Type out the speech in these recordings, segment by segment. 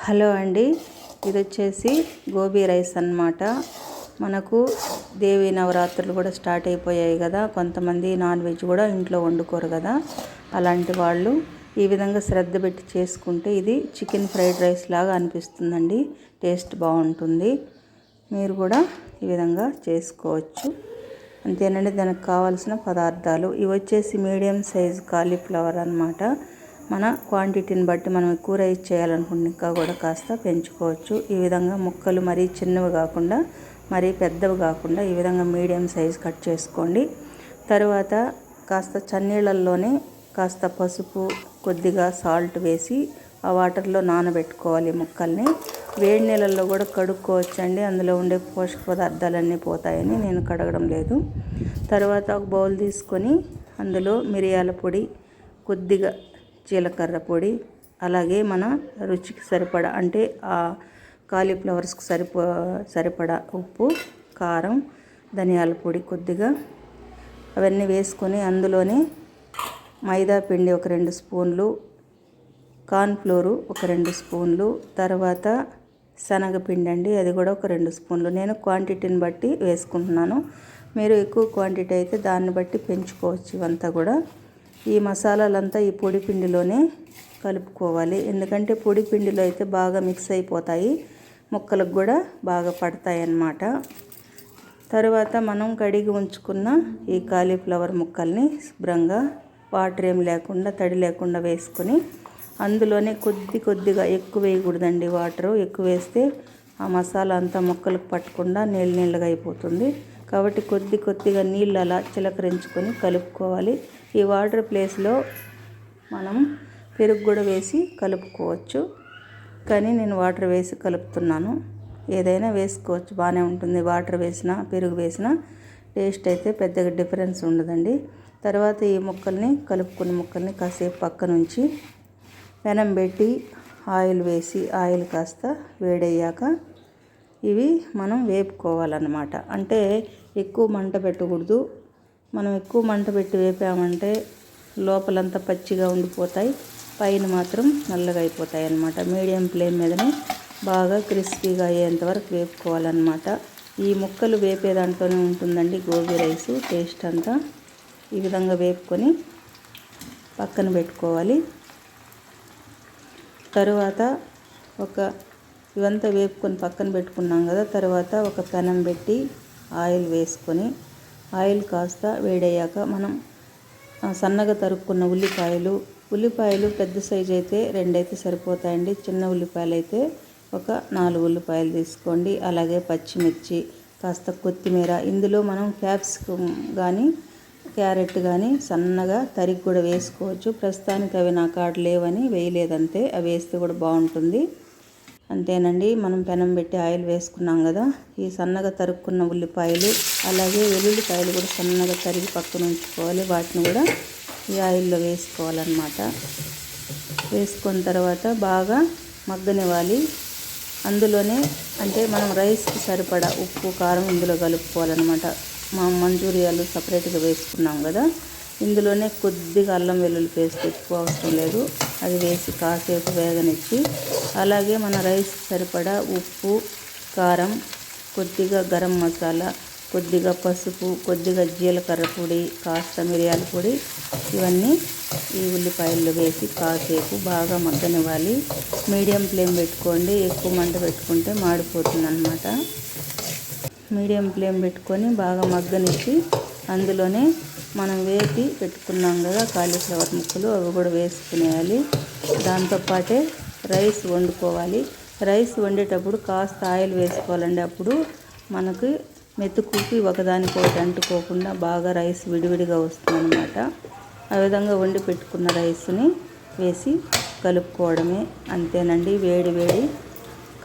Hello అండి, ఇది వచ్చేసి గోబీ రైస్ అన్నమాట. మనకు దేవి నవరాత్రులు కూడా స్టార్ట్ అయిపోయాయి కదా. కొంతమంది నాన్ వెజ్ కూడా ఇంట్లో వండుకోరు కదా. అలాంటి వాళ్ళు ఈ విధంగా శ్రద్ధ పెట్టి చేసుకుంటే ఇది చికెన్ ఫ్రైడ్ రైస్ లాగా అనిపిస్తుందండి. టేస్ట్ బాగుంటుంది. మీరు కూడా ఈ విధంగా చేసుకోవచ్చు. అంతేనండి. దానికి కావాల్సిన పదార్థాలు ఇవి వచ్చేసి మీడియం సైజ్ కాలీఫ్లవర్ అన్నమాట. మన క్వాంటిటీని బట్టి మనం ఎక్కువ రైస్ చేయాలనుకుంటే ఇంకా కూడా కాస్త పెంచుకోవచ్చు. ఈ విధంగా ముక్కలు మరీ చిన్నవి కాకుండా మరీ పెద్దవి కాకుండా ఈ విధంగా మీడియం సైజ్ కట్ చేసుకోండి. తర్వాత కాస్త చన్నీళ్ళల్లోనే కాస్త పసుపు, కొద్దిగా సాల్ట్ వేసి ఆ వాటర్లో నానబెట్టుకోవాలి ముక్కల్ని. వేడి నీళ్ళల్లో కూడా కడుక్కోవచ్చండి. అందులో ఉండే పోషక పదార్థాలన్నీ పోతాయని నేను కడగడం లేదు. తర్వాత ఒక బౌల్ తీసుకొని అందులో మిరియాల పొడి, కొద్దిగా జీలకర్ర పొడి, అలాగే మన రుచికి సరిపడా అంటే ఆ కాలీఫ్లవర్స్కి సరిపడా ఉప్పు, కారం, ధనియాల పొడి కొద్దిగా అవన్నీ వేసుకొని అందులోనే మైదా పిండి ఒక 2 స్పూన్లు, కార్న్ఫ్లోరు ఒక 2 స్పూన్లు, తర్వాత శనగపిండి అండి అది కూడా ఒక 2 స్పూన్లు. నేను క్వాంటిటీని బట్టి వేసుకుంటున్నాను. మీరు ఎక్కువ క్వాంటిటీ అయితే దాన్ని బట్టి పెంచుకోవచ్చు. ఇవంతా కూడా ఈ మసాలాలంతా ఈ పొడి పిండిలోనే కలుపుకోవాలి. ఎందుకంటే పొడి పిండిలో అయితే బాగా మిక్స్ అయిపోతాయి, ముక్కలకు కూడా బాగా పడతాయి అన్నమాట. తర్వాత మనం కడిగి ఉంచుకున్న ఈ కాలీఫ్లవర్ ముక్కల్ని శుభ్రంగా వాటర్ ఏం లేకుండా తడి లేకుండా వేసుకొని అందులోనే కొద్దిగా ఎక్కువ వేయకూడదండి. వాటరు ఎక్కువ వేస్తే ఆ మసాలా అంతా ముక్కలకు పట్టకుండా నీళ్ళగా అయిపోతుంది. కాబట్టి కొద్దిగా నీళ్ళు అలా చిలకరించుకొని కలుపుకోవాలి. ఈ వాటర్ ప్లేస్లో మనం పెరుగు కూడా వేసి కలుపుకోవచ్చు, కానీ నేను వాటర్ వేసి కలుపుతున్నాను. ఏదైనా వేసుకోవచ్చు, బాగానే ఉంటుంది. వాటర్ వేసినా పెరుగు వేసినా టేస్ట్ అయితే పెద్దగా డిఫరెన్స్ ఉండదండి. తర్వాత ఈ ముక్కల్ని కలుపుకున్న ముక్కల్ని కాసేపు పక్క నుంచి పెనం పెట్టి ఆయిల్ వేసి ఆయిల్ కాస్త వేడయ్యాక ఇవి మనం వేపుకోవాలన్నమాట. అంటే ఎక్కువ మంట పెట్టకూడదు. మనం ఎక్కువ మంట పెట్టి వేపామంటే లోపలంతా పచ్చిగా ఉండిపోతాయి, పైన మాత్రం నల్లగా అయిపోతాయి అన్నమాట. మీడియం ఫ్లేమ్ మీదనే బాగా క్రిస్పీగా అయ్యేంతవరకు వేపుకోవాలన్నమాట. ఈ ముక్కలు వేపే దాంట్లోనే ఉంటుందండి గోబీ రైస్ టేస్ట్ అంతా. ఈ విధంగా వేపుకొని పక్కన పెట్టుకోవాలి. తరువాత ఇవంతా వేపుకొని పక్కన పెట్టుకున్నాం కదా. తర్వాత ఒక పెనం పెట్టి ఆయిల్ వేసుకొని ఆయిల్ కాస్త వేడయ్యాక మనం సన్నగా తరుక్కున్న ఉల్లిపాయలు పెద్ద సైజు అయితే 2 అయితే సరిపోతాయండి. చిన్న ఉల్లిపాయలు అయితే ఒక 4 ఉల్లిపాయలు తీసుకోండి. అలాగే పచ్చిమిర్చి, కాస్త కొత్తిమీర, ఇందులో మనం క్యాప్సికమ్ కానీ క్యారెట్ కానీ సన్నగా తరిగి కూడా వేసుకోవచ్చు. ప్రస్తుతానికి అవి నా కాడ లేవని వేయలేదంతే. అవి వేస్తే కూడా బాగుంటుంది. అంతేనండి. మనం పెనం పెట్టి ఆయిల్ వేసుకున్నాం కదా. ఈ సన్నగా తరుక్కున్న ఉల్లిపాయలు అలాగే వెల్లుల్లిపాయలు కూడా సన్నగా తరిగి పక్కన ఉంచుకోవాలి. వాటిని కూడా ఈ ఆయిల్లో వేసుకోవాలన్నమాట. వేసుకున్న తర్వాత బాగా మగ్గనివ్వాలి. అందులోనే అంటే మనం రైస్కి సరిపడా ఉప్పు, కారం ఇందులో కలుపుకోవాలన్నమాట. మంచూరియాలు సపరేట్గా వేసుకున్నాం కదా. ఇందులోనే కొద్దిగా అల్లం వెల్లుల్లి పేస్ట్, ఎక్కువ అవసరం లేదు, అది వేసి కాసేపు వేగనిచ్చి అలాగే మన రైస్కి సరిపడా ఉప్పు, కారం, కొద్దిగా గరం మసాలా, కొద్దిగా పసుపు, కొద్దిగా జీలకర్ర పొడి, కాస్త మిరియాల పొడి ఇవన్నీ ఈ ఉల్లిపాయల్లో వేసి కాసేపు బాగా మగ్గనివ్వాలి. మీడియం ఫ్లేమ్ పెట్టుకోండి. ఎక్కువ మంట పెట్టుకుంటే మాడిపోతుంది అన్నమాట. మీడియం ఫ్లేమ్ పెట్టుకొని బాగా మగ్గనిచ్చి అందులోనే మనం వేపి పెట్టుకున్నాం కదా కాలీఫ్లవర్ ముక్కలు, అవి కూడా వేసుకునేయాలి. దాంతోపాటే రైస్ వండుకోవాలి. రైస్ వండేటప్పుడు కాస్త ఆయిల్ వేసుకోవాలండి. అప్పుడు మనకు మెతుకుకి ఒకదానికొకటి అంటుకోకుండా బాగా రైస్ విడివిడిగా వస్తుందన్నమాట. ఆ విధంగా వండి పెట్టుకున్న రైస్ని వేసి కలుపుకోవడమే. అంతేనండి. వేడి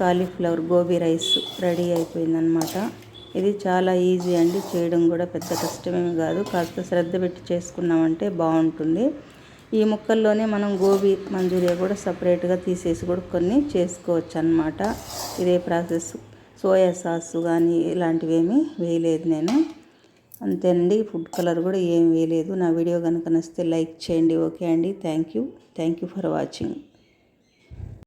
కాలీఫ్లవర్ గోబీ రైస్ రెడీ అయిపోయిందనమాట. ఇది చాలా ఈజీ అండి, చేయడం కూడా పెద్ద కష్టమేమి కాదు. కాస్త శ్రద్ధ పెట్టి చేసుకున్నామంటే బాగుంటుంది. ఈ ముక్కల్లోనే మనం గోబీ మంచూరియా కూడా సపరేట్గా తీసేసి కూడా కొన్ని చేసుకోవచ్చు అన్నమాట. ఇదే ప్రాసెస్. సోయా సాస్ కానీ ఇలాంటివి ఏమీ వేయలేదు నేను. అంతేనండి. ఫుడ్ కలర్ కూడా ఏం వేయలేదు. నా వీడియో కనుక నచ్చితే లైక్ చేయండి. ఓకే అండి. Thank you for watching.